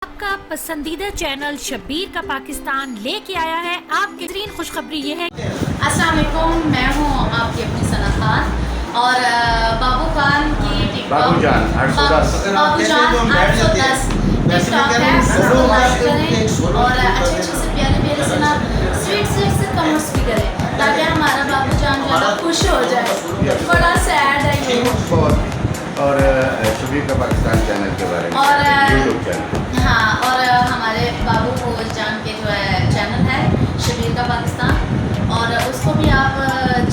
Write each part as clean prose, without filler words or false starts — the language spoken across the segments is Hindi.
आपका पसंदीदा चैनल शब्बीर का पाकिस्तान लेके आया है आपके बेहतरीन खुशखबरी ये है। अस्सलाम वालेकुम, मैं हूँ आपकी अपनी सना खान और बाबू खान की बाबूजान 810 टिकटॉक है, उसको लाइक करें और अच्छे अच्छे से प्यारे से ना स्वीट से कमेंट्स भी करें ताकि हमारा बाबूजान जो है ना खुश हो जाए। बड़ा सैड है ये। और शबीर का पाकिस्तान चैनल के बारे में और यूट्यूब चैनल, हाँ, और हमारे बाबू जान के जो है चैनल है शबीर का पाकिस्तान, और उसको भी आप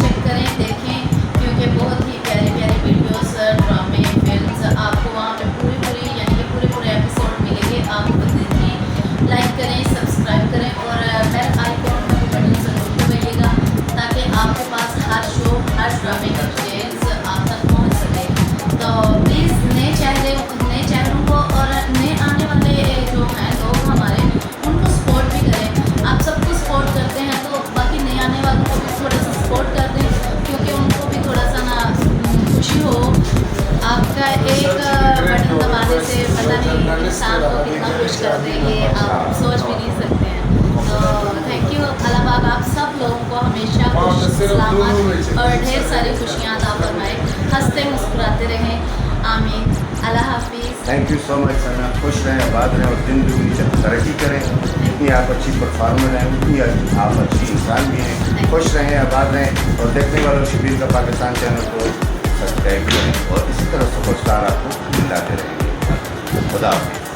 चेक करें, देखें, क्योंकि बहुत ही प्यारी प्यारी वीडियोस, ड्रामे, फिल्म्स आपको वहाँ पे पूरी यानी कि पूरे एपिसोड मिलेंगे। आप देखें, लाइक करें, सब्सक्राइब करें और बेल आइकॉन का बटन ज़रूर दबाइएगा ताकि आपके पास हर शो, हर ड्रामे की डिटेल्स आप तक पहुँच सके। तो प्लीज़ नए चैनलों को और नए आने वाले जो हैं लोग हमारे, उनको सपोर्ट भी करें। आप सबको सपोर्ट करते हैं तो बाकी नए आने वालों को भी थोड़ा सा सपोर्ट कर दें, क्योंकि उनको भी थोड़ा सा ना खुशी हो। आपका एक बटन दबाने से पता नहीं इंसान को कितना खुश कर देंगे, आप सोच भी नहीं सकते हैं। तो थैंक यू। अल्लाह पाक आप सब लोगों को हमेशा खुश, सलामत और ढेर सारी खुशियाँ अता फरमाए, हंसते मुस्कुराते रहें। आमीन। अल्लाह हाफिज़। थैंक यू सो मच सना। खुश रहें, आबाद रहें और दिन दुगनी तरक्की करें। जितनी आप अच्छी परफॉर्मर हैं उतनी आप अच्छी इंसान भी हैं। खुश रहें, आबाद रहें और देखने वालों शबीर का पाकिस्तान चैनल को सब्सक्राइब करें और इसी तरह सुपरस्टार आपको मिलाते रहेंगे। खुदा हाफिज़।